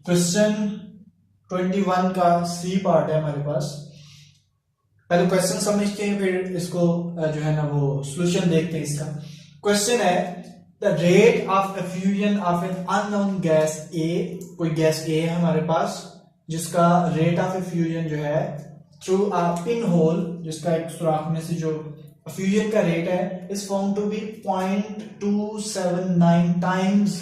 Question 21 का C part है हमारे पास। पहले क्वेश्चन समझते हैं, फिर इसको जो है ना वो सॉल्यूशन देखते हैं इसका। क्वेश्चन है the rate of effusion of an unknown gas A. कोई गैस ए है हमारे पास जिसका रेट ऑफ एफ्यूजन जो है थ्रू अ पिन होल, जिसका एक सुराख में से जो एफ्यूजन का रेट है is found to be 0.279 times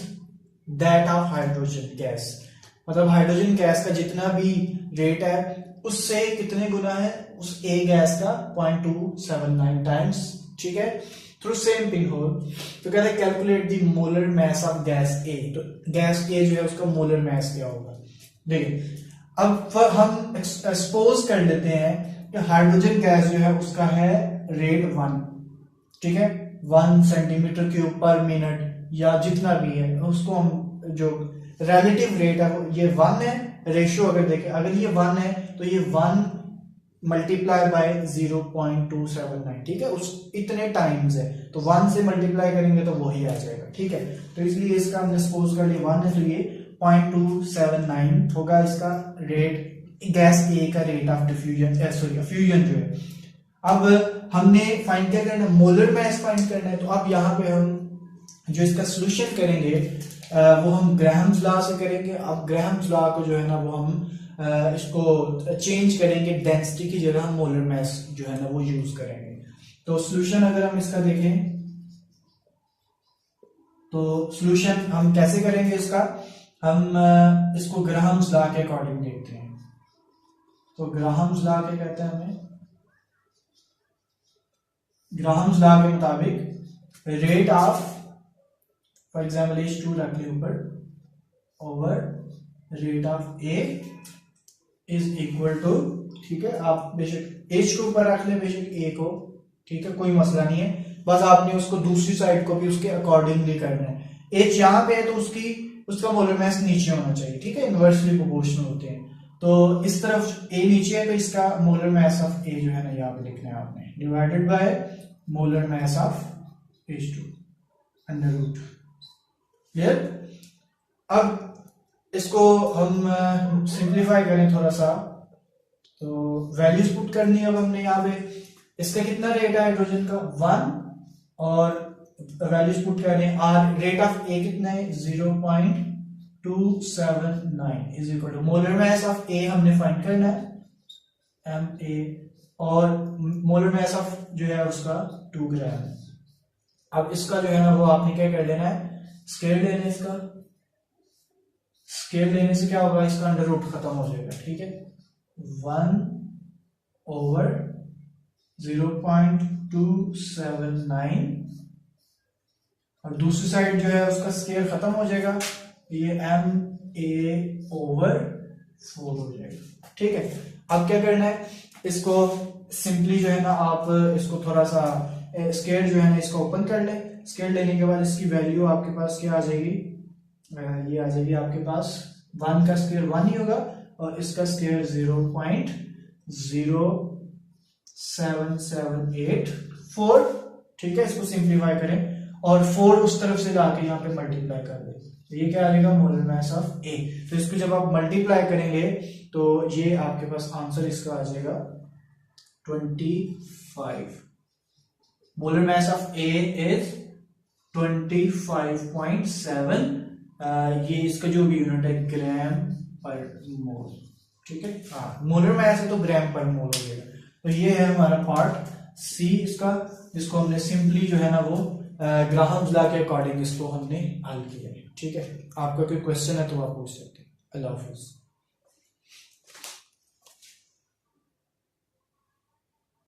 that of hydrogen gas. मतलब हाइड्रोजन गैस का जितना भी रेट है उससे कितने गुना है उस ए गैस का 0.279 टाइम्स। ठीक है, थ्रू सेम पिन होल। तो कहते हैं calculate the molar mass of gas A. तो गैस ए जो है उसका मोलर मास क्या होगा। देखिए अब हम एक्सपोज कर लेते हैं कि हाइड्रोजन गैस जो है उसका है रेट 1। ठीक है, 1 सेंटीमीटर क्यूब पर मिनट या जितना भी है उसको हम जो रिलेटिव रेट है ये 1 है। रेशियो अगर देखें, अगर ये 1 है तो ये 1 मल्टीप्लाई बाय 0.279। ठीक है, उस इतने टाइम्स है तो 1 से मल्टीप्लाई करेंगे तो वही आ जाएगा। ठीक है, तो इसलिए इसका हमने सपोज कर लिया 1 है तो ये 0.279 होगा इसका रेट, गैस ए का rate of diffusion, sorry fusion जो है। अब हमने फाइंड क्या करना है, मोलर मास फाइंड करना है। तो अब यहाँ पे हम जो इसका सोल्यूशन करेंगे वो हम ग्राहम्स लॉ से करेंगे। अब ग्राहम्स लॉ को जो है ना वो हम इसको चेंज करेंगे, डेंसिटी की जगह हम मोलर मास जो है ना वो यूज करेंगे। तो सोल्यूशन अगर हम इसका देखें तो सोल्यूशन हम कैसे करेंगे इसका, हम इसको ग्राहम्स लॉ के अकॉर्डिंग देखते हैं। तो ग्राहम्स लॉ क्या कहते हैं, हमें ग्राहम्स लॉ के मुताबिक rate of, for example H2 रख ले ऊपर, over rate of A is equal to, ठीक है, आप बेशक H को ऊपर रख ले, बेशक A को, ठीक है, कोई मसला नहीं है, बस आपने उसको दूसरी साइड को भी उसके अकॉर्डिंगली करना है। H यहाँ पे है तो उसका मोलर मास नीचे होना चाहिए। ठीक है, इनवर्सली प्रोपोर्शनल होते हैं। तो इस तरफ A नीचे है तो इसका मोलर मास ऑफ A जो है ना यहाँ पे लिखना है आपने, divided by molar mass of H2 under root. Clear. अब इसको हम सिंप्लीफाई करें थोड़ा सा, तो वैल्यूज पुट करनी है अब हमने यहाँ पे। इसका कितना रेट है हाइड्रोजन का 1, और वैल्यूज पुट करें आर, रेट ऑफ ए कितना है 0.279 is equal to molar mass of A हमने फाइंड करना है Ma, और मोलर मास ऑफ जो है उसका 2 ग्राम। अब इसका जो है ना वो आपने क्या कर लेना है, स्केल लेने, इसका स्केल लेने से क्या होगा, इसका अंडर रूट खत्म हो जाएगा। ठीक है, 1 ओवर 0.279 और दूसरी साइड जो है उसका स्केल खत्म हो जाएगा, ये Ma ओवर 4 हो जाएगा। ठीक है, अब क्या करना है, इसको सिंपली जो है ना आप इसको थोड़ा सा स्केल जो है ना इसको ओपन कर लें। स्केल लेने के बाद इसकी वैल्यू आपके पास क्या आ जाएगी, ये आ जाएगी आपके पास 1 का स्केल 1 ही होगा और इसका स्केल 0.07784। ठीक है, इसको सिंप्लीफाई करें और 4 उस तरफ से लाके यहाँ पे मल्टीप्लाई कर दें, तो ये क्या आ जाएगा, मोलर मास ऑफ ए। तो इसको जब आप मल्टीप्लाई करेंगे तो ये आपके पास आंसर इसका आ जाएगा 25। Molar mass of A is 25.7। ये इसका जो भी यूनिट है ग्राम पर मोल। ठीक है, मोलर मास है तो ग्राम पर मोल हो जाएगा। तो ये है हमारा पार्ट सी इसका, जिसको हमने सिंपली जो है ना वो ग्राहम्स लॉ के अकॉर्डिंग इसको हमने हल किया है। ठीक है, आपका कोई क्वेश्चन है तो आप पूछ सकते हैं। अल्लाह हाफिज।